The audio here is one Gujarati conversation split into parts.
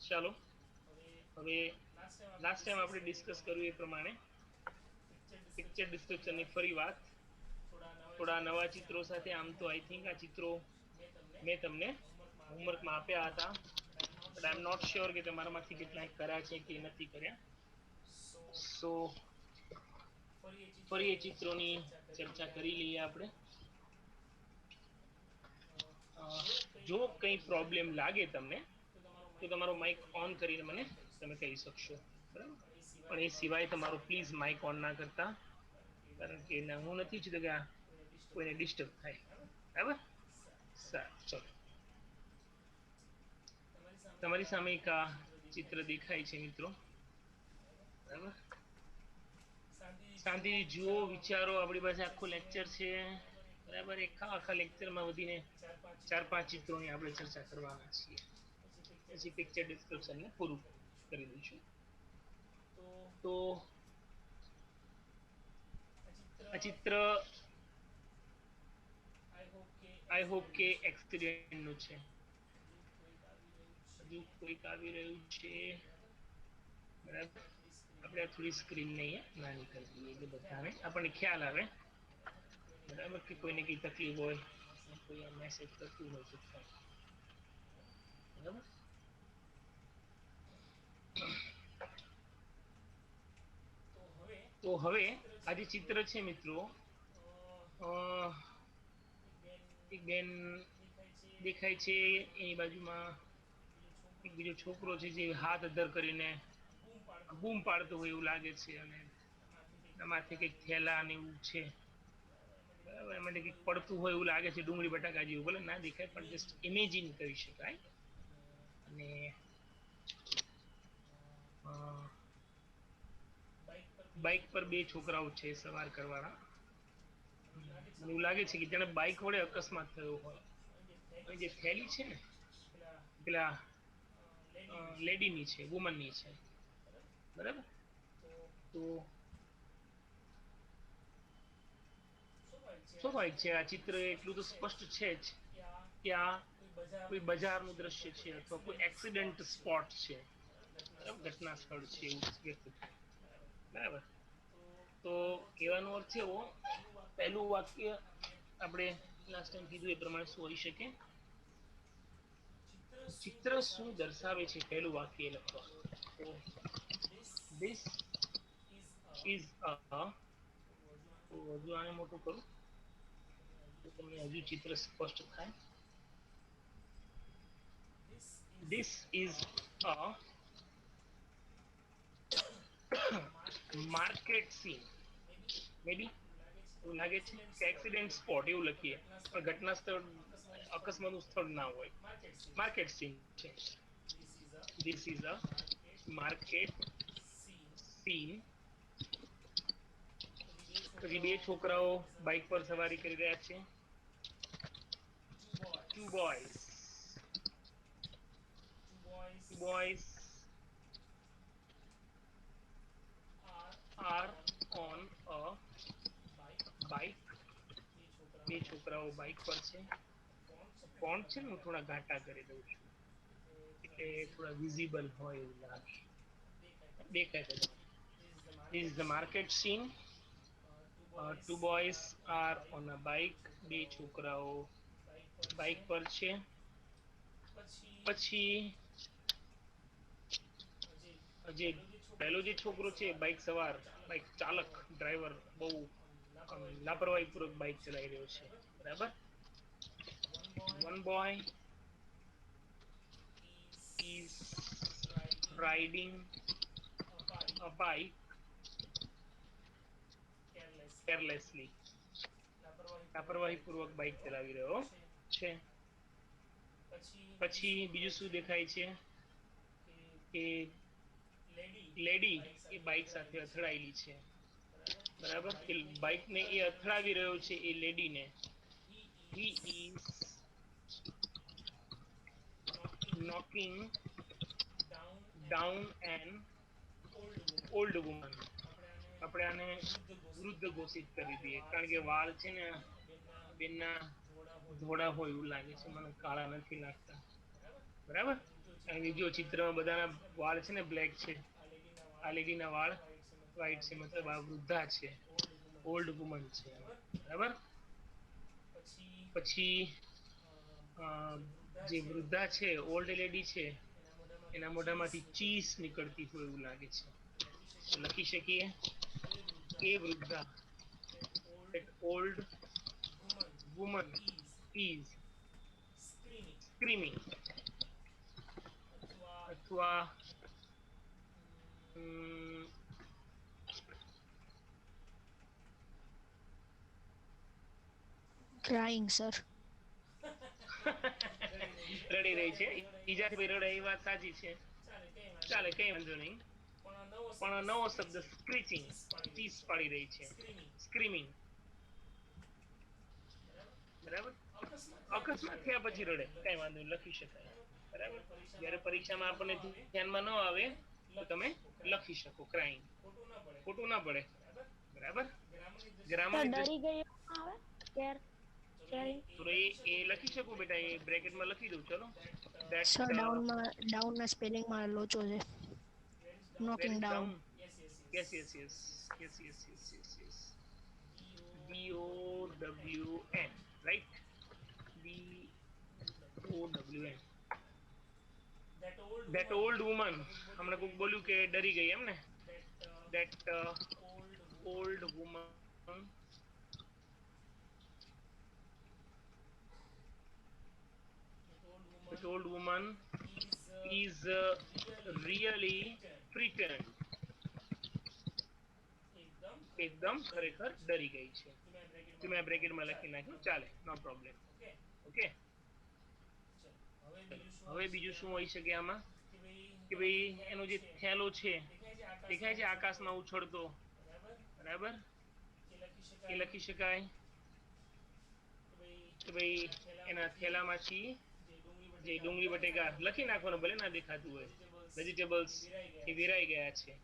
ચાલો હવે લાસ્ટ ટાઈમ આપણે ડિસ્કસ કર્યું એ પ્રમાણે પિક્ચર ડિસ્ક્રિપ્શનની ફરી વાત થોડા નવા ચિત્રો સાથે. આમ તો આઈ થિંક આ ચિત્રો મેં તમને હોમવર્કમાં આપ્યા હતા, but I am not sure કે તમારામાંથી કેટલાક કર્યા છે કે નથી કર્યા. સો ફરી એ ચિત્રોની ચર્ચા કરી લઈએ આપણે. જો કંઈ પ્રોબ્લેમ લાગે તમને તો તમારો માઇક ઓન કરીને મને તમે કહી શકશો, બરાબર. પણ એ સિવાય તમારો પ્લીઝ માઇક ઓન ના કરતા, કારણ કે હું નથી ઈચ્છતો કે કોઈને ડિસ્ટર્બ થાય, બરાબર. સારું, ચલો. તમારી સામે એક આ ચિત્ર દેખાય છે મિત્રો, બરાબર. શાંતિથી જુઓ, વિચારો. આપણી પાસે આખું લેક્ચર છે, બરાબર. આખા લેક્ચરમાં વધીને 4-5 ચિત્રોની આપણે ચર્ચા કરવાના છીએ. પછી પિક્ચર ડિસ્ક્રિપ્શનને પૂરું કરી દઈશું. તો આ ચિત્ર આઈ હોપ કે એક્સિડેન્ટનું છે. હજુ કોઈક આવી રહ્યું છે, બરાબર. આપણે થોડી સ્ક્રીન નહીં નાની કરી દઈએ એટલે બધાને આપણને ખ્યાલ આવે, બરાબર, કે કોઈને કઈ તકલીફ હોય, કોઈ મેસેજ કરતું હોય તો થાય, બરાબર. તો હવે આ જે ચિત્ર છે મિત્રો, એક બેન દેખાય છે, એની બાજુમાં એક બીજો છોકરો છે જે હાથ અદ્ધર કરીને બૂમ પાડતો હોય એવું લાગે છે, અને માથે કંઈક થેલા ને એવું છે, બરાબર. એમાં કંઈક પડતું હોય એવું લાગે છે, ડુંગળી બટાકા જેવું. ભલે ના દેખાય પણ જસ્ટ ઇમેજિન કરી શકાય. અને બાઇક પર બે છોકરાઓ છે સવાર કરવાના. મને એવું લાગે છે કે જેને બાઇક વડે અકસ્માત થયો હોય. અને જે થેલી છે ને પેલા લેડીની છે, વુમનની છે, બરાબર. તો સ્વાભાવિક છે, આ ચિત્ર એટલું તો સ્પષ્ટ છે જ કે આ કોઈ બજારનું દ્રશ્ય છે અથવા કોઈ એક્સિડન્ટ સ્પોટ છે, બરાબર. ઘટના સ્થળ છે એવું વ્યક્ત થાય, બરાબર. તો કહેવાનો અર્થ એવો, પહેલું વાક્ય આપણે લાસ્ટ ટાઈમ કીધું એ પ્રમાણે શું હોઈ શકે? ચિત્ર શું દર્શાવે છે, પહેલું વાક્ય લખવાનું. તો ધીસ ઇઝ અ, તો હજુ આને મોટું કરું તો તમને હજુ ચિત્ર સ્પષ્ટ થાય. This is a market scene. Maybe એવું લાગે છે કે એક્સિડન્ટ સ્પોટ એવું લખીએ, પણ ઘટના સ્થળ અકસ્માત નું સ્થળ ના હોય. માર્કેટ સીન છે. This is a market scene. પછી બે છોકરાઓ બાઇક પર સવારી કરી રહ્યા છે. Two boys, boys are on a bike. બે છોકરાઓ બાઇક પર છે. ફોન્ટ છે ને હું થોડા ઘાટા કરી દઉં છું એટલે થોડા વિઝિબલ હોય એવું લાગે, દેખાય છે. This is the market scene. Two boys are on a bike. બે છોકરાઓ બાઇક પર છે. પછી જે પહેલો જે છોકરો છે બાઇક સવાર, બાઇક ચાલક, ડ્રાઈવર બહુ લાપરવાહી પૂર્વક બાઇક ચલાવી રહ્યો છે, બરાબર. One boy is riding a bike carelessly. લાપરવાહી પૂર્વક બાઇક ચલાવી રહ્યો છે. પછી બીજું શું દેખાય છે કે લેડી એ બાઇક સાથે અથડાયેલી છે, બરાબર. કે બાઇક ને એ અથડાવી રહ્યો છે એ લેડીને. He is knocking down an old woman. આપણે આને વૃદ્ધ ઘોષિત કરી દઈએ, કારણ કે વાળ છે ને બેનના ધોળા હોય એવું લાગે છે, મને કાળા નથી લાગતા, બરાબર. અહીં જો ચિત્રમાં બધાના વાળ છે ને બ્લેક છે. આ લેડીના વાળ વ્હાઈટ છે, મતલબ આ વૃદ્ધા છે, ઓલ્ડ વુમન છે, બરાબર. પછી જે વૃદ્ધા છે, ઓલ્ડ લેડી છે, એના મોઢામાંથી ચીસ નીકળતી હોય એવું લાગે છે. તો લખી શકીએ એ વૃદ્ધા, that old woman is screaming. અથવા crying sir. રડી રહી છે, ઈજાથી રડે એ વાત સાચી છે. ચાલે કઈ વાંધો નહીં, પણ નવો શબ્દ સ્ક્રીચિંગ, ચીસ પાડી રહી છે, સ્ક્રીમિંગ, બરાબર. અકસ્માત થયા પછી રડે, કઈ વાંધો નહીં, લખી શકાય, બરાબર. જ્યારે પરીક્ષામાં આપણને ધ્યાનમાં ન આવે તો તમે લખી શકો ક્રાઇંગ, ખોટું ના પડે, બરાબર. ગ્રામરની ડરી ગઈ આવે સ્કેર કેરિંગ તો એ લખી શકું બેટા, એ બ્રેકેટમાં લખી દઉં. ચલો, સર ડાઉન ના સ્પેલિંગ માં લોચો છે. Knocking down. yes yes yes yes yes yes yes yes DOWN, right? DOWN. that old woman, हमने कुछ बोलू के डरी गई हमने, that old woman is really frightened. एकदम ખરેખર ડરી ગઈ છે. તો મેં બ્રેકેટમાં લખી નાખ્યું, ચાલે, નો પ્રોબ્લેમ. ઓકે, હવે બીજું શું હોઈ શકે આમાં કે ભાઈ એનો જે થેલો છે દેખાય છે આકાશમાં ઉછળતો, બરાબર, એ લખી શકાય કે ભાઈ એના થેલામાંથી જે ડુંગળી બટેકા લખી નાખવાનું, ભલે ના દેખાતું હોય, વેજીટેબલ્સ એ વેરાઈ ગયા છે.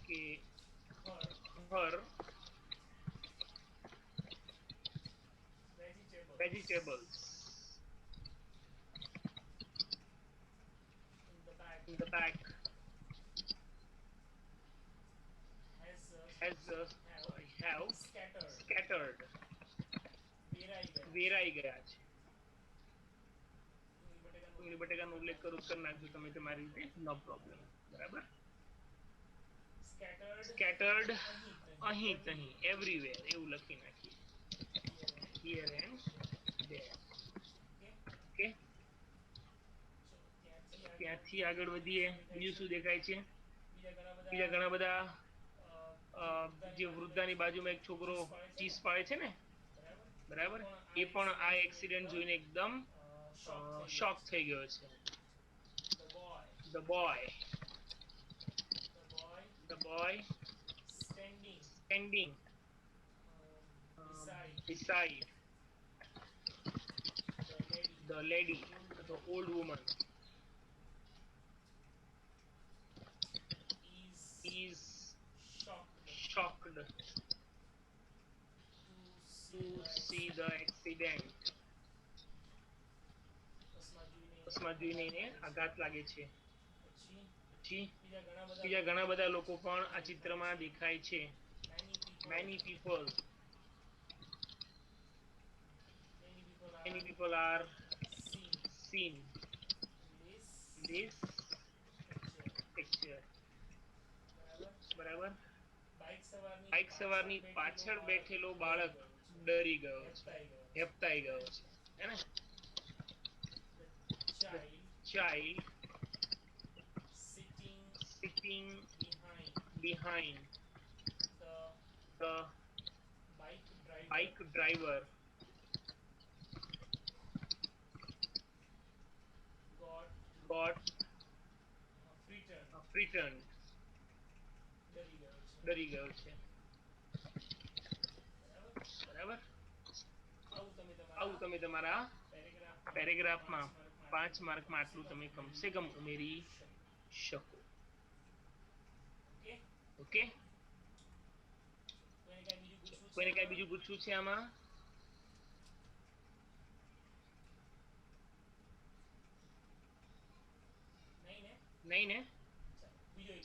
કે her vegetables in the back have scattered, વેરાઈ ગયા છે. ડુંગળી બટેકાનો ઉલ્લેખ કરું કરી નાખજો તમે તમારી રીતે, નો પ્રોબ્લેમ, બરાબર. સ્કેટર્ડ અહીં તહીં, એવરીવેર એવું લખી નાખીએ, here and there. ઓકે, ત્યાંથી આગળ વધીએ. બીજું શું દેખાય છે? બીજા ઘણા બધા જે વૃદ્ધાની બાજુમાં એક છોકરો ચીસ પાડે છે ને, બરાબર, એ પણ આ એક્સિડન્ટ જોઈને એકદમ શોક થઈ ગયો છે. the boy standing beside the lady, the old woman, is shocked to see the accident. અકસ્માત જોઈને એને આઘાત લાગે છે. પછી બીજા ઘણા બધા લોકો પણ આ ચિત્રમાં દેખાય છે. many people are seen in this picture, બરાબર. બાઇક સવારની પાછળ બેઠેલો બાળક ડરી ગયો છે, હેપતાઈ ગયો છે, હે ને. The child sitting behind the bike driver got frightened, ડરી ગયો છે, બરાબર. આવું તમે તમારા પેરેગ્રાફમાં 5 માર્કમાં આટલું તમે કમસે કમ ઉમેરી શકો. ઓકે, કોઈને કઈ બીજું પૂછવું છે આમાં? નહીં ને?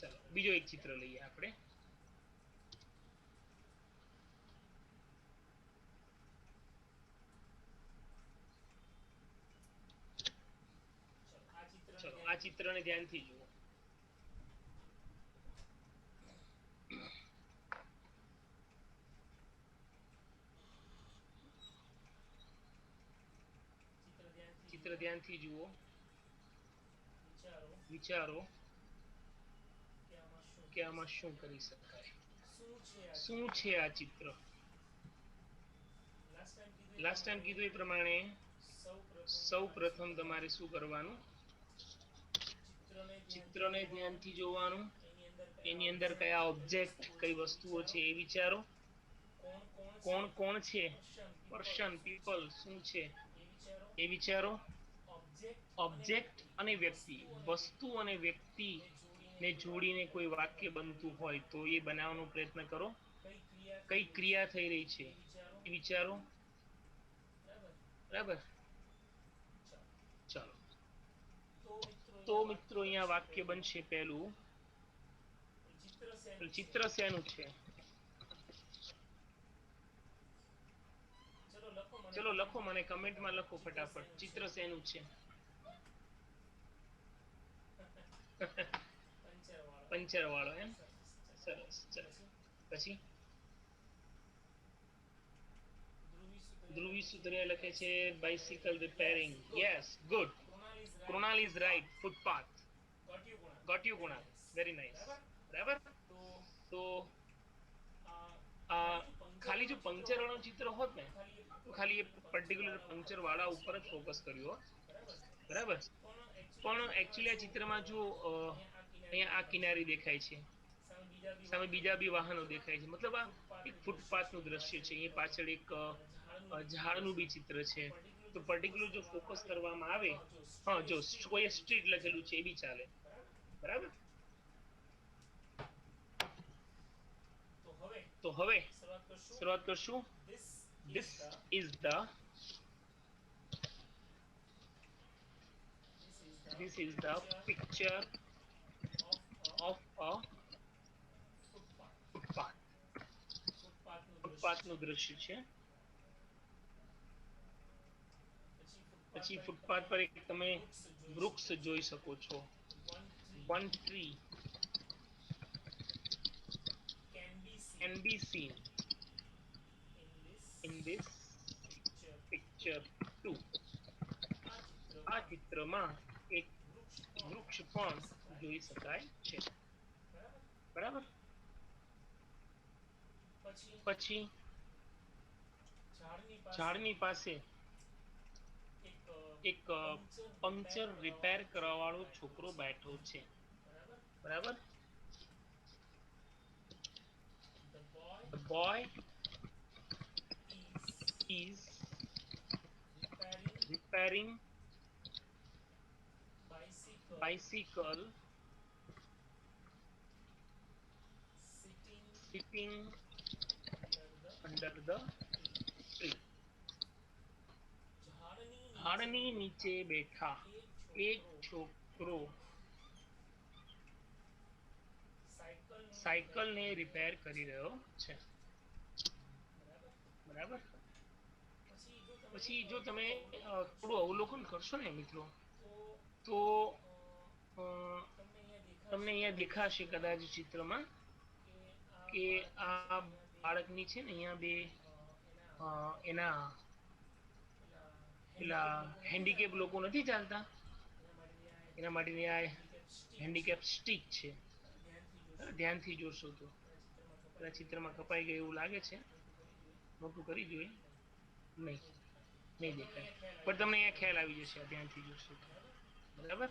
ચાલો બીજો એક ચિત્ર લઈએ આપણે. ચલો આ ચિત્રને ધ્યાનથી જુઓ. ચિત્ર ધ્યાનથી જુઓ. વિચારો કે આમાં શું કરી શકાય. શું છે આ ચિત્ર? લાસ્ટ ટાઈમ કીધું એ પ્રમાણે સૌ પ્રથમ તમારે શું કરવાનું? ચિત્રને ધ્યાનથી જોવાનું. એની અંદર કયા ઓબ્જેક્ટ, કઈ વસ્તુઓ છે એ વિચારો. કોણ કોણ છે? પર્સન, પીપલ શું છે એ વિચારો. ઓબ્જેક્ટ અને વ્યક્તિ, વસ્તુ અને વ્યક્તિ ને જોડીને કોઈ વાક્ય બનતું હોય તો એ બનાવવાનો પ્રયત્ન કરો. કઈ ક્રિયા થઈ રહી છે એ વિચારો. બરાબર? ચાલો તો મિત્રો અહીંયા વાક્ય બનશે પહેલું. ચિત્ર શેનું છે? ચલો લખો, મને કમેન્ટમાં લખો ફટાફટ. ચિત્ર શેનું છે? પંચર વાળો એમ? સરસ. ચલો પછી ધ્રુવી સુધરે લખે છે bicycle repairing. Yes, good. Krunal is right. Footpath. Got you Krunal, very nice. બરાબર. તો ખાલી જો પંચર વાળું ચિત્ર હોત ને તો ખાલી એ પર્ટિક્યુલર પંચર વાળા ઉપર જ ફોકસ કર્યું હોત. બરાબર. પણ એકચ્યુઅલી આ ચિત્રમાં જો અહીંયા આ કિનારી દેખાય છે, સામે બીજા બી વાહનો દેખાય છે, મતલબ આ એક ફૂટપાથનું દ્રશ્ય છે. અહીંયા પાછળ એક ઝાડનું બી ચિત્ર છે. તો પર્ટિક્યુલર જો ફોકસ કરવામાં આવે, હા જો કોઈ સ્ટ્રીટ લખેલું છે એ બી ચાલે. બરાબર. તો હવે શરૂઆત કરશું. This is the picture of a footpath. ફૂટપાથનું દ્રશ્ય છે. પછી ફૂટપાથ પર એક તમે વૃક્ષ જોઈ શકો છો. One tree can be seen in this picture too. આ ચિત્રમાં એક વૃક્ષ પણ જોઈ શકાય છે. બરાબર. પછી ઝાડની પાસે એક પંક્ચર રિપેર કરવા વાળો છોકરો બેઠો છે. બરાબર. The boy is repairing bicycle sitting under the tree. ઝાડની નીચે બેઠા એક છોકરો સાયકલને રિપેર કરી રહ્યો છે. બરાબર. પછી જો તમે થોડું અવલોકન કરશો ને મિત્રો, તો તમને અહીંયા દેખાશે કદાચ ચિત્રમાં કે આ બાળકની છે ને અહીંયા બે એના પેલા હેન્ડીકેપ લોકો નથી ચાલતા, એના માટેની આ હેન્ડીકેપ સ્ટીક છે. ધ્યાનથી જોશો તો પેલા ચિત્રમાં કપાઈ ગયું એવું લાગે છે. મોટું કરી જોઈએ, નહીં દેખાય, પણ તમને અહીંયા ખ્યાલ આવી જશે ધ્યાનથી જોશો. બરાબર.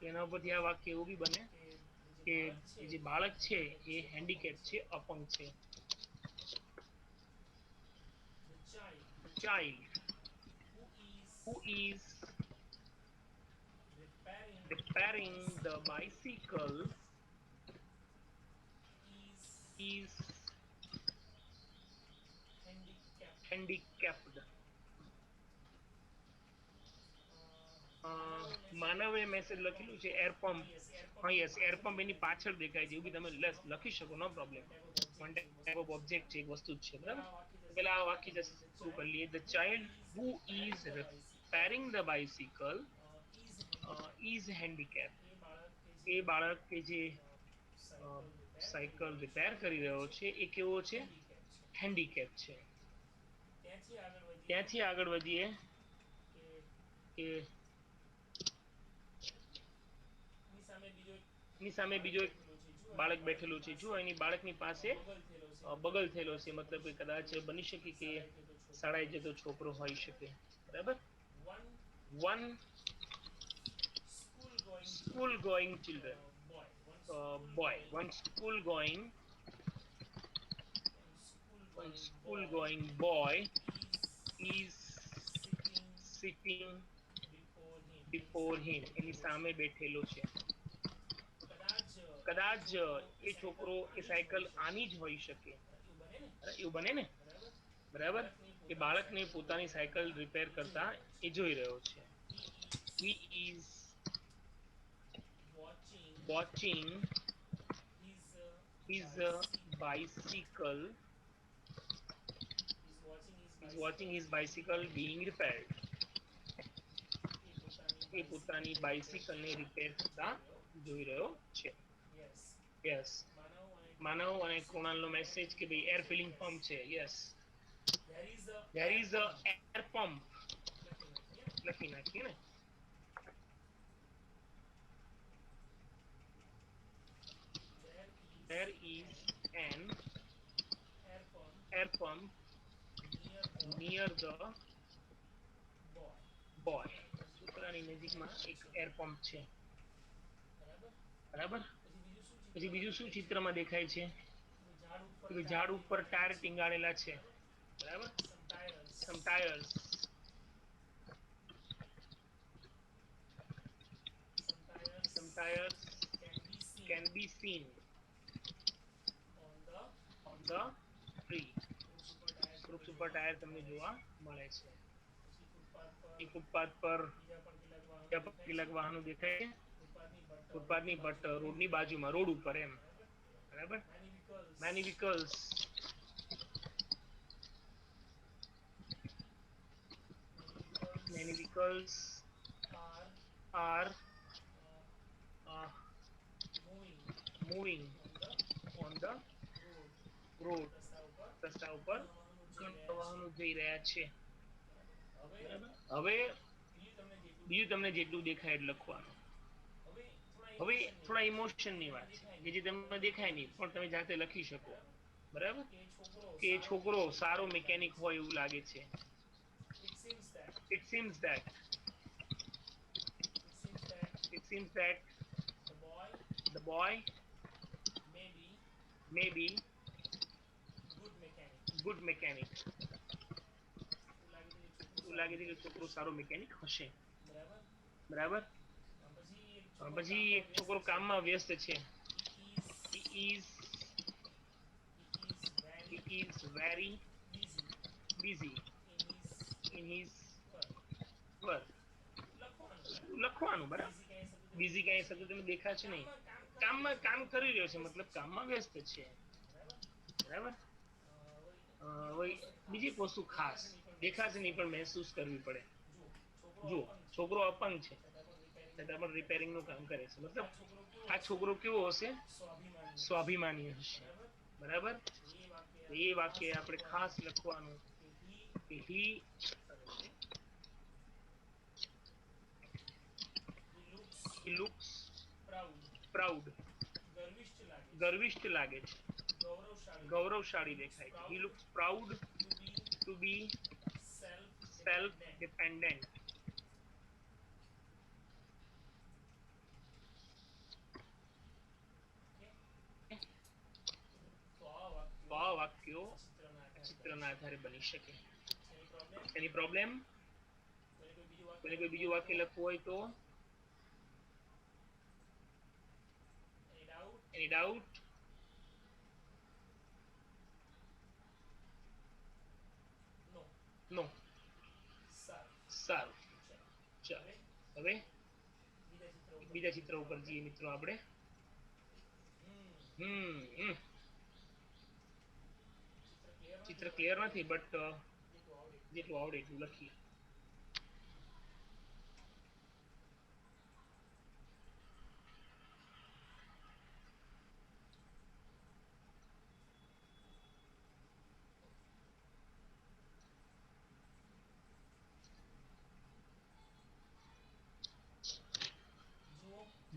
એના ઉપરથી આ વાક્ય એવું બી બને કે જે બાળક છે એ હેન્ડીકેપ છે, અપંગ છે. Child who is repairing the bicycle is handicapped. માનવે મેસેજ લખેલું છે એર પંપ. હા યસ, એર પંપ એની પાછળ દેખાય છે એવું બી તમે લખી શકો, no problem. One type of object છે, એક વસ્તુ જ છે, બરાબર. પેલા આ વાક્ય જસ્ટ શરૂ કરી લઈએ. The child who is repairing the bicycle is handicap. એ બાળક કે જે સાયકલ રિપેર કરી રહ્યો છે એ કેવો છે? હેન્ડીકેપ છે. ત્યાંથી આગળ વધીએ કે એની સામે બીજો એક બાળક બેઠેલું છે. જો એની બાળકની પાસે બગલ થયેલો છે, મતલબ કે કદાચ બની શકે કે શાળાએ જતો છોકરો હોઈ શકે, બરાબર. One school going children, boy, one school going boy is sitting before him. એની સામે બેઠેલો છે. કદાચ એ છોકરો એ સાયકલ આની જ હોઈ શકે, એવું બને ને, બરાબર. એ બાળકને પોતાની સાયકલ રિપેર કરતા એ જોઈ રહ્યો છે. he is watching his bicycle being repaired. એ પોતાની બાઇસિકલને રિપેર કરતા જોઈ રહ્યો છે. યસ, માનવ અને કૃણાલનો મેસેજ કે ભાઈ એર ફિલિંગ પંપ છે. Yes, there is a air pump. લખી નાખીએ ને. there is an air pump near the boy. છોકરાની નજીકમાં એક એર પંપ છે, બરાબર. પછી બીજું શું ચિત્રમાં દેખાય છે? ઝાડ ઉપર ટાયર ટીંગાડેલા છે, બરાબર. some tires can be seen on the tree. વૃક્ષ ઉપર ટાયર તમને જોવા મળે છે. એક ફૂટપાથ પર કેટલાક વાહનો દેખાય છે. ફૂટપાથની બટ રોડની બાજુમાં, રોડ ઉપર એમ, બરાબર. many vehicles are moving on the road. રસ્તા ઉપર ઘણા વાહનો જઈ રહ્યા છે. હવે બીજું તમને જેટલું દેખાય એટલું લખવાનું. હવે થોડા ઇમોશનની વાત છે, જે તમને દેખાય નહીં પણ તમે જાતે લખી શકો, બરાબર. કે છોકરો સારો મિકેનિક હોય એવું લાગે છે. it seems that the boy may be good mechanic. એવું લાગે છે કે છોકરો સારો મિકેનિક હશે, બરાબર. પછી એક છોકરો કામમાં વ્યસ્ત છે. he is very busy in his work. લખવાનું, બરાબર. બીઝી કઈ શબ્દ તમે દેખાશે નહીં. કામમાં કામ કરી રહ્યો છે, મતલબ કામમાં વ્યસ્ત છે, બરાબર. બીજી એક વસ્તુ ખાસ દેખાશે નહીં પણ મહેસૂસ કરવી પડે. જો છોકરો અપંગ છે છતાં પણ રિપેરિંગ નું કામ કરે છે, મતલબ આ છોકરો કેવો હશે? સ્વાભિમાની હશે, બરાબર. એ વાક્ય આપણે ખાસ લખવાનું કે he looks proud. ગર્વિષ્ઠ લાગે છે, ગૌરવશાળી દેખાય છે. he looks proud to be self dependent. તો આ વાક્યો ચિત્રના આધારે બની શકે. એની પ્રોબ્લેમ? કોઈ બીજું વાક્ય લખવું હોય તો? Any doubt? No. સારું, ચાલો. હવે બીજા ચિત્ર ઉપર જઈએ મિત્રો આપણે. ચિત્ર ક્લિયર નથી, બટ જેટલું આવડે એટલું લખીએ.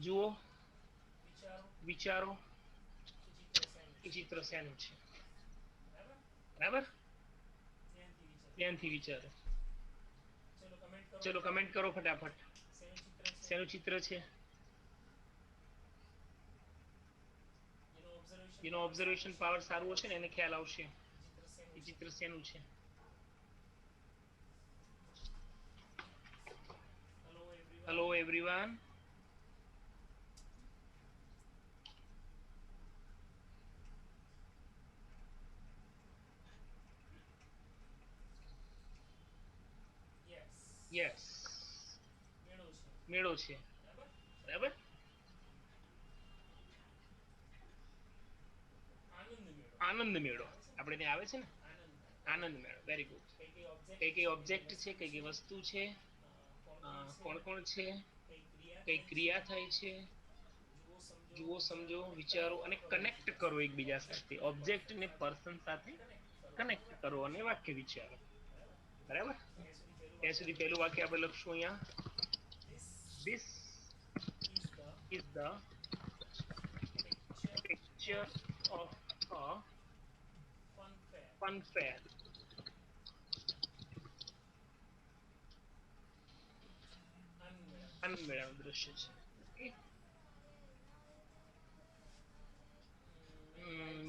જુઓ, વિચારો એ ચિત્ર શેનું છે. બરાબર, ધ્યાનથી વિચારો. ચલો કમેન્ટ કરો ફટાફટ, શેનું ચિત્ર છે. જેનો ઓબ્ઝર્વેશન પાવર સારું હશે ને એને ખ્યાલ આવશે એ ચિત્ર શેનું છે. Hello everyone. યસ, મેળો છે. બરાબર, આનંદ મેળો આપણે ત્યાં આવે છે ને, આનંદ મેળો. Very good. કઈ કઈ ઓબ્જેક્ટ છે, કઈ કઈ વસ્તુ છે, કોણ કોણ છે, કઈ ક્રિયા થાય છે. જુઓ, સમજો, વિચારો અને કનેક્ટ કરો એકબીજા સાથે. ઓબ્જેક્ટ ને પર્સન સાથે કનેક્ટ કરો અને વાક્ય વિચારો. બરાબર, ત્યાં સુધી પહેલું વાક્ય આપણે લખશું અહીંયા. This is the picture of a fun fair. આનંદ મેળાનું દ્રશ્ય છે.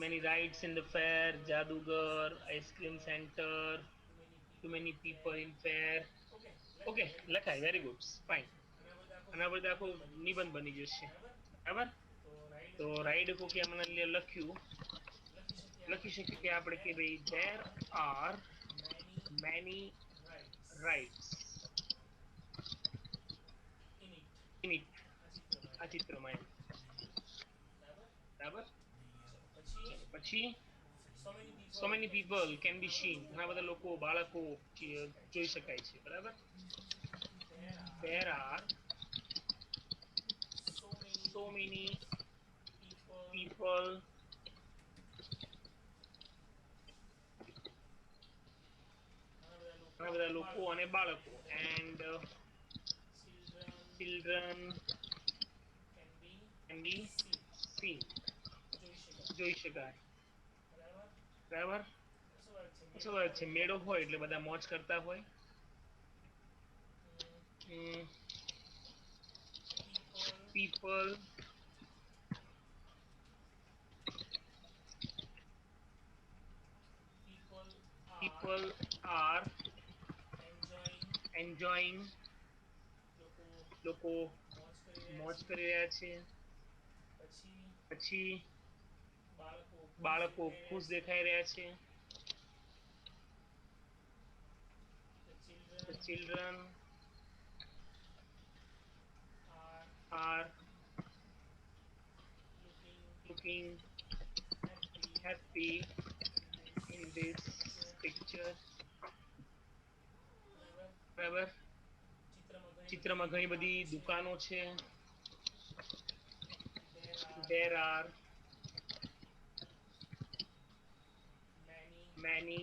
Many rides in the fair, જાદુગર, ice cream center, too many people in fair. Okay, લખાય. Very good, fine. આના પર આખો નિબંધ બની જશે. બરાબર, તો રાઈડ કોકે મને લખી શકીએ કે આપણે કે ભાઈ there are many rides in it. આ ચિત્રમાં એમ. બરાબર, પછી so many people can be seen. ઘણા બધા લોકો, બાળકો જોઈ શકાય છે. બરાબર, there are so many people ઘણા બધા લોકો અને બાળકો and children can be seen. જોઈ શકાય. બરાબર, શું વાત છે. મેળો હોય એટલે બધા મોજ કરતા હોય. people are enjoying. લોકો મોજ કરી રહ્યા છે. પછી બાળકો ખુશ દેખાઈ રહ્યા છે. The children are looking happy in this picture. બરાબર, ચિત્રમાં ઘણી બધી દુકાનો છે. there are many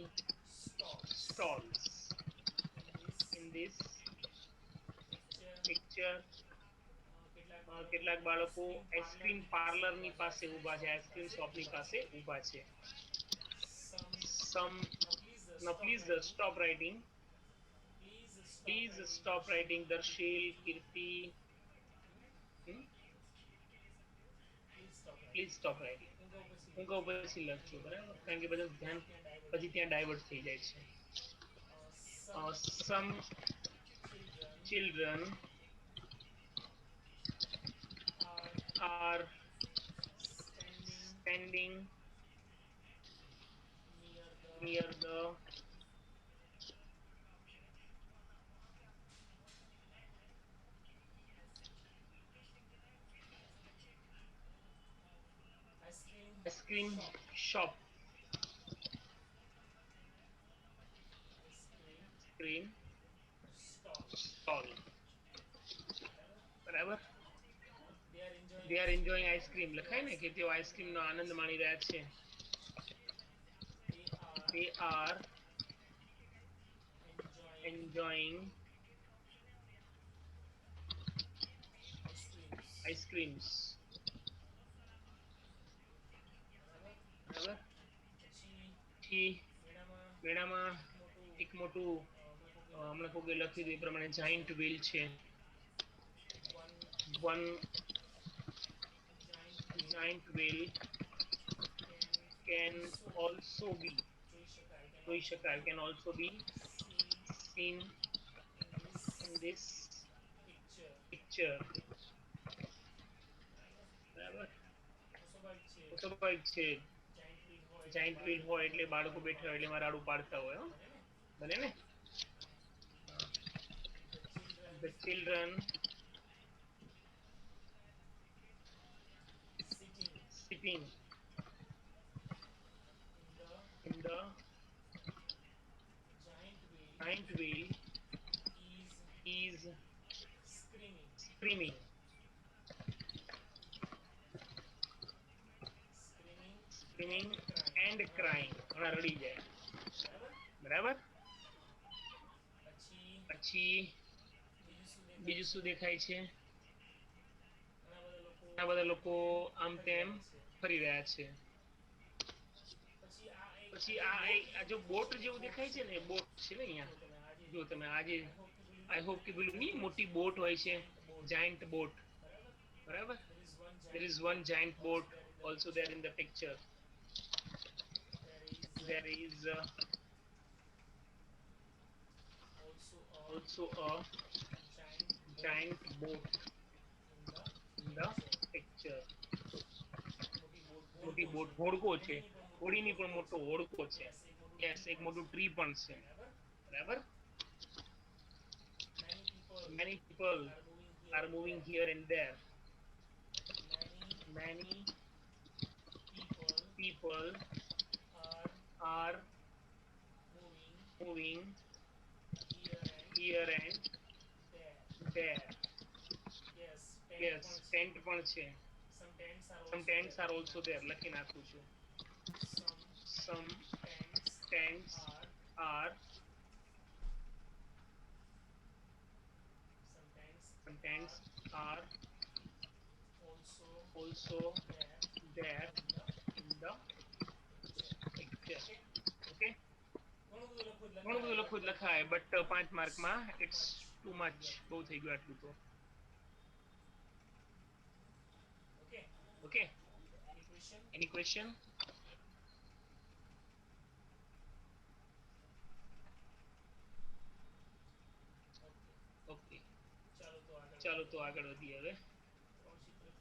stalls in this picture. કેટલાક બાળકો આઈસ્ક્રીમ પાર્લરની પાસે ઊભા છે, આઈસ્ક્રીમ શોપની પાસે ઊભા છે. some now please stop writing. Please stop writing. Darsheel, Kirti, please stop writing. હું કહું પછી લખજો. બરાબર, કારણ કે બધું ધ્યાન પછી ત્યાં ડાયવર્ટ થઈ જાય છે. some children are standing near the ice cream shop, cream stall. બરાબર. they are enjoying ice cream લખાય ને કે તેઓ આઈસ્ક્રીમ નો આનંદ માણી રહ્યા છે. they are enjoying ice creams. બરાબર. પછી મેળામાં એક મોટું હમણાં કોઈ લખ્યું હતું એ પ્રમાણે જાયન્ટ વ્હીલ છે. one giant wheel can also be જોઈ શકાય can also be seen in this picture. બરાબર. સ્વાભાવિક છે. જાયન્ટ વ્હીલ હોય એટલે બાળકો બેઠા હોય એટલે એમાં રાડું પાડતા હોય. બને ને. the children sitting in the giant wheel is screaming and crying. હમણાં રડી જાય. બરાબર. પછી બીજું શું દેખાય છે? ઘણા બધા લોકો આમ તેમ ફરી રહ્યા છે. પછી આ જો બોટ જેવું દેખાય છે ને, બોટ છે ને અહીંયા જો તમે આજે આઈ હોપ કે પેલું નહીં મોટી બોટ હોય છે, જાયન્ટ બોટ. બરાબર. there is one giant boat also there in the picture. there is also a giant boat in the picture. મોટી બોટ હોડકો છે. હોડીની પણ મોટો હોડકો છે. યસ એક મોટું ટ્રી પણ છે. બરાબર. many people are moving here and there. many people are moving here and there. yes tent પણ છે. some tents are also there. લખી નાખું છું. some tents are also there in the picture. okay ઘણું બધું લખવું લખાય બટ 5 માર્કમાં ઇટ્સ ટુ મચ. બહુ થઈ ગયું આટલું તો. okay any question? okay ચાલો તો આગળ વધીએ હવે.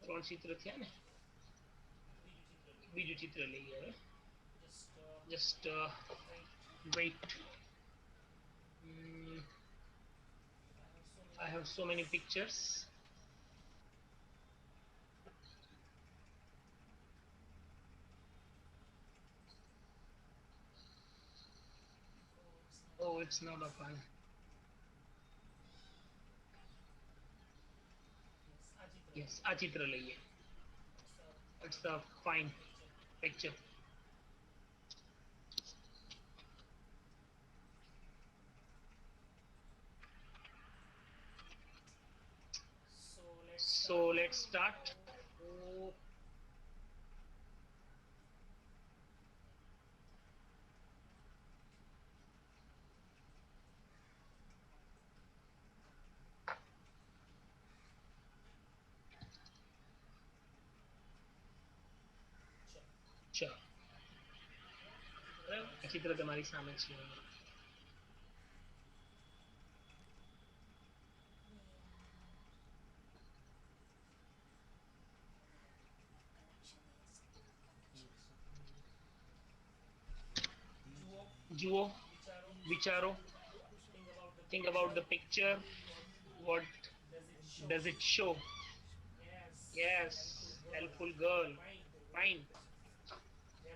3 ચિત્ર થયા ને. બીજું ચિત્ર લઈએ હવે. just wait. I have so many pictures. oh it's not open. yes આ ચિત્ર લઈએ. it's a fine picture. so let's start. ચાલો આ ચિત્ર તમારી સામે છે. જુઓ વિચારો. think about the picture. what does it show? yes helpful girl. fine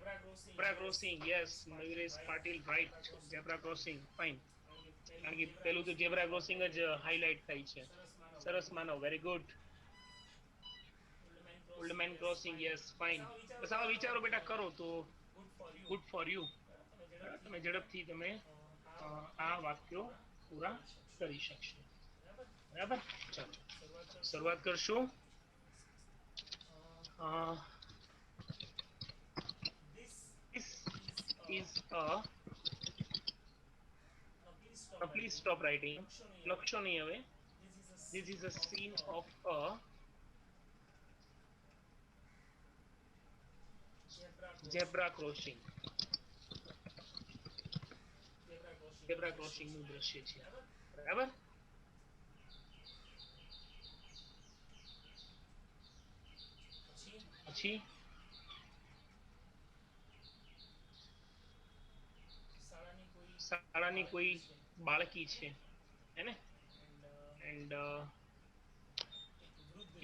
zebra crossing, yes, Mayuresh Patil, right. Zebra crossing, fine. કારણ કે પેલું તો zebra crossing જ highlight થાય છે. સરસ માનવ, very good. Old man crossing, yes, fine. બસ આવા વિચારો બેટા કરો તો good for you. તમે ઝડપથી તમે આ વાક્યો પૂરા કરી શકશો. બરાબર, ચાલો શરૂઆત કરશું. This is a, please stop writing. લખશો નહીં હવે. This is a scene of a zebra crossing. zebra crossing નું દ્રશ્ય છે. બરાબર. પછી શાળાની કોઈ બાળકી છે હેને, એન્ડ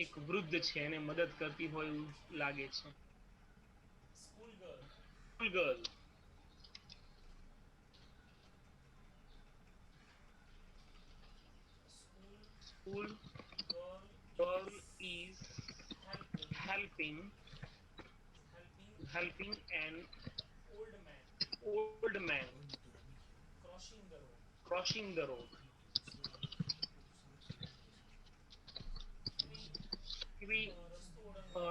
એક વૃદ્ધ છે એને મદદ કરતી હોય એવું લાગે છે. School girl, school girl is helping an old man crossing the road.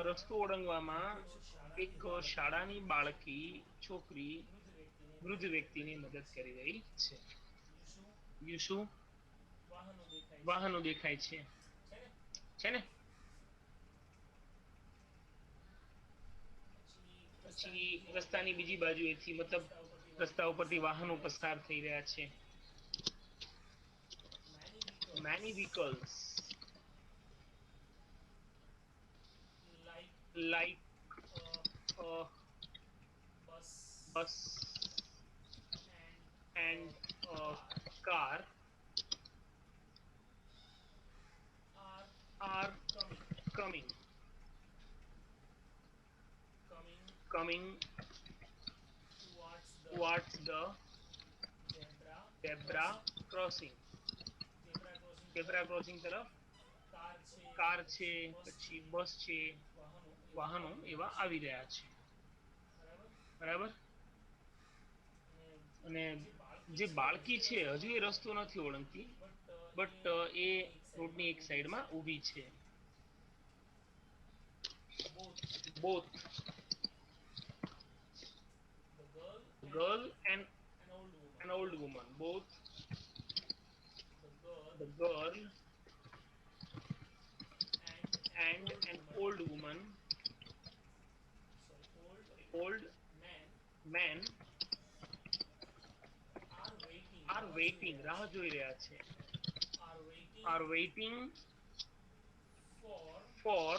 રસ્તો ઓળંગવામાં એક શાળાની બાળકી છોકરી વૃદ્ધ વ્યક્તિની મદદ કરી રહી છે. શું વાહનો દેખાય છે ને. પછી રસ્તાની બીજી બાજુએથી મતલબ રસ્તા ઉપરથી વાહનો પસાર થઈ રહ્યા છે. many vehicles like a bus and a car are coming towards the zebra crossing. zebra crossing તરફ કાર છે, પછી બસ છે, વાહનો એવા આવી રહ્યા છે. બરાબર. અને જે બાળકી છે હજુ એ રસ્તો નથી ઓળંગતી, બટ એ રોડની એક સાઈડમાં ઊભી છે. both girl and an old woman, both the girl and an old woman, old man are waiting, રાહ જોઈ રહ્યા છે. are waiting for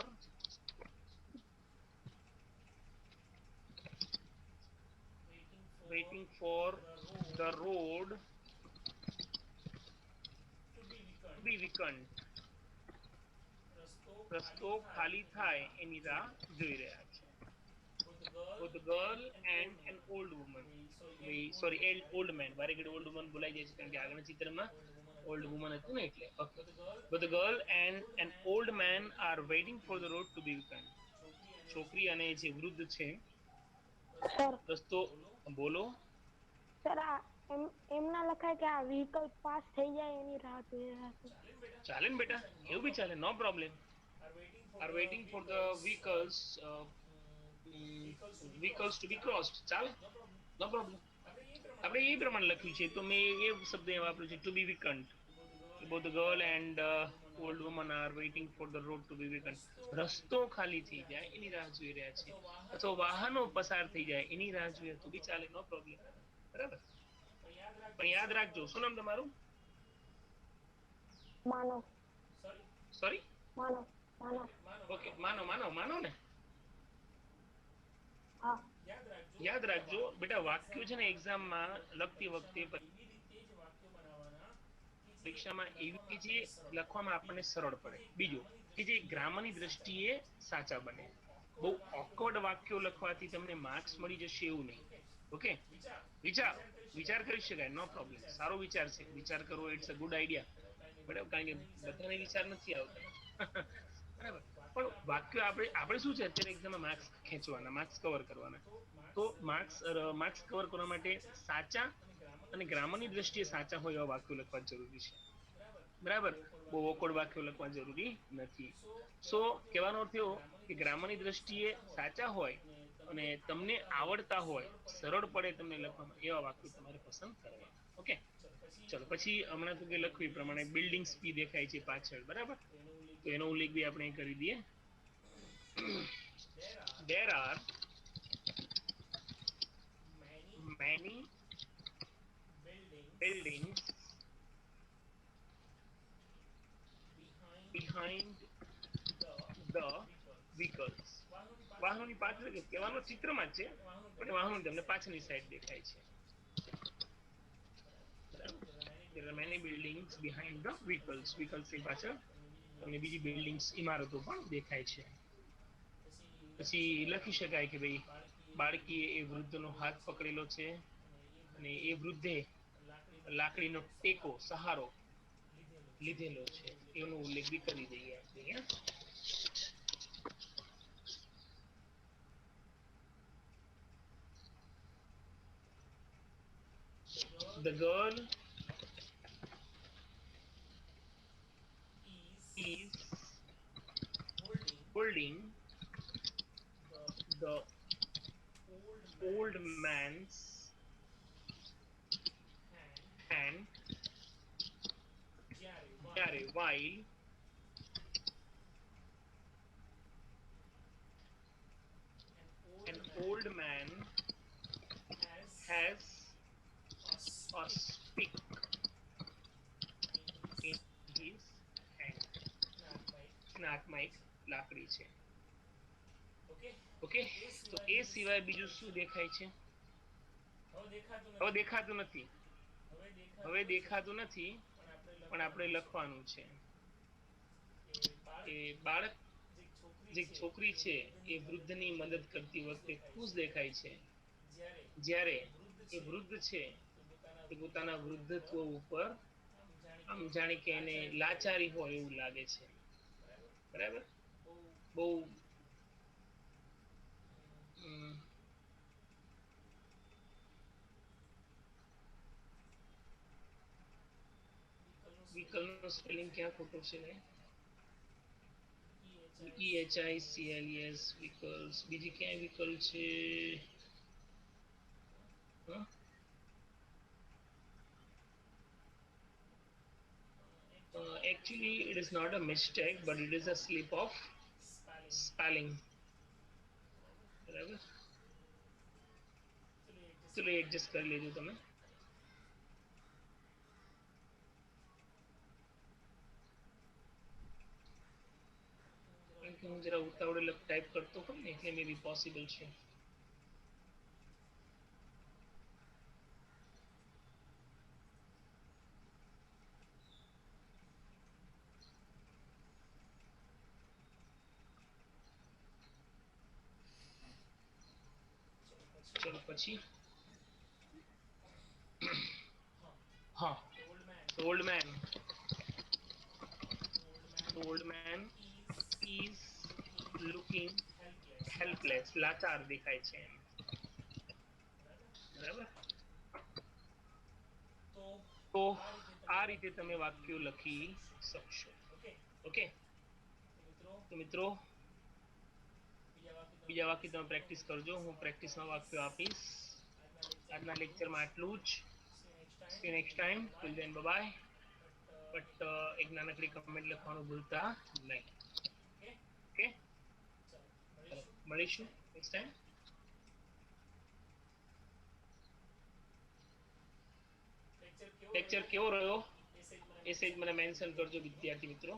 the road to be weakened. રસ્તો ખાલી થાય એની રાહ જોઈ રહ્યા છે. both the girl and an old woman, sorry, old man, વારે ઘડી old woman બોલાઈ જાય છે કારણ કે આગળના ચિત્રમાં old woman હતું ને એટલે. okay, but the girl and an old man are waiting for the road to be weakened. છોકરી અને જે વૃદ્ધ છે રસ્તો બોલો સર. એમના લખાય કે આ વ્હીકલ પાસ થઈ જાય એની રાહ જોઈ રહ્યા છે. ચાલે ને બેટા, એવું બી ચાલે, નો problem. are waiting for the vehicles to be crossed. ચાલે, નો પ્રોબ્લેમ. આપણે એ પ્રમાણે લખ્યું છે તો મેં એ શબ્દ વાપર્યો છે, to be weakened. both the girl and old woman are waiting for the road to be weakened. રસ્તો ખાલી થઈ જાય એની રાહ જોઈ રહ્યા છે, અથવા વાહનો પસાર થઈ જાય એની રાહ જોઈએ તો બી ચાલે, નો પ્રોબ્લેમ. બરાબર. પણ યાદ રાખજો, શું નામ તમારું? માનવ. સોરી, માનવ. ઓકે, માનવ ને. હા, યાદ રાખજો બેટા, વાક્યો છે ને એક્ઝામમાં લખતી વખતે પરીક્ષામાં એવી જે લખવામાં આપણને સરળ પડે, બીજું કે જે ગ્રામરની દ્રષ્ટિએ સાચા બને. બહુ ઓકવર્ડ વાક્યો લખવાથી તમને માર્ક્સ મળી જશે એવું નહીં. ઓકે, વિચારો, વિચાર કરી શકાય, નો પ્રોબ્લેમ. સારો વિચાર છે, વિચાર કરવો ઇટ્સ અ ગુડ આઈડિયા. બરાબર, કારણ કે બધાને વિચાર નથી આવતા. બરાબર, પણ વાક્યો આપણે શું છે અત્યારે એક્ઝામમાં માર્ક્સ ખેંચવાના, માર્ક્સ કવર કરવાના. તો માર્ક્સ કવર કરવા માટે સાચા અને ગ્રામરની દ્રષ્ટિએ સાચા હોય એવા વાક્યો લખવા જરૂરી છે. બરાબર, બહુ ઓકવર્ડ વાક્યો લખવા જરૂરી નથી. સો કહેવાનો અર્થ એવો કે ગ્રામરની દ્રષ્ટિએ સાચા હોય અને તમને આવડતા હોય, સરળ પડે તમને લખવામાં, એવા વાક્યો તમારે પસંદ કરવા. ઓકે, ચલો પછી હમણાં તો કે લખ્યું એ પ્રમાણે બિલ્ડિંગ્સ બી દેખાય છે પાછળ. બરાબર, તો એનો ઉલ્લેખ બી આપણે કરી દઈએ. there are many buildings behind the vehicles. વાહનોની પાછળ કહેવાનો ચિત્રમાં જ છે, પણ વાહનો તમને પાછળની સાઈડ દેખાય છે. there are many buildings behind the vehicles. vehicles ની પાછળ તમને બીજી બિલ્ડિંગ્સ, ઇમારતો પણ દેખાય છે. પછી લખી શકાય કે ભાઈ બાળકીએ એ વૃદ્ધનો હાથ પકડેલો છે અને એ વૃદ્ધે લાકડીનો ટેકો, સહારો લીધેલો છે. એનો ઉલ્લેખ બી કરી દઈએ આપણે અહીંયા. The girl is holding the old man's hand while an old man has a stick in his hand. હાથમાં એક લાકડી છે. ઓકે, તો એ સિવાય બીજું શું દેખાય છે? હવે દેખાતું નથી, પણ આપણે લખવાનું છે કે બાળક, જે છોકરી છે એ વૃદ્ધની મદદ કરતી વખતે ખુશ દેખાય છે, જ્યારે એ વૃદ્ધ છે એ પોતાના વૃદ્ધત્વ ઉપર આમ જાણે કે એને લાચારી હોય એવું લાગે છે. બરાબર, બહુ વિકલનો સ્પેલિંગ ક્યાં ખોટો છે? EHICLES vehicles. બીજી ક્યાંય વિકલ છે? Actually it is not a mistake, but it is a slip of spelling. બરાબર, ચલો એડજસ્ટ કરી લેજો તમે. હું જરા ઉતાવળે ટાઈપ કરતો હોઉં ને એટલે મે બી પોસિબલ છે. ચલો પછી હા, old man is looking helpless. લાચાર દેખાય છે. બરાબર, તો આ રીતે તમે વાક્યો લખી શકશો. ઓકે, તો મિત્રો બીજા વાક્ય તમે પ્રેક્ટિસ કરજો. હું પ્રેક્ટિસમાં વાક્યો આપીશ. આજના લેક્ચરમાં આટલું જ. See you next time. Till then, bye bye. But એક નાનકડી કમેન્ટ લખવાનું ભૂલતા નહીં. ઓકે, મળીશું નેક્સ્ટ ટાઈમ. લેક્ચર કેવો રહ્યો એ સહિત મને મેન્શન કરજો વિદ્યાર્થી મિત્રો.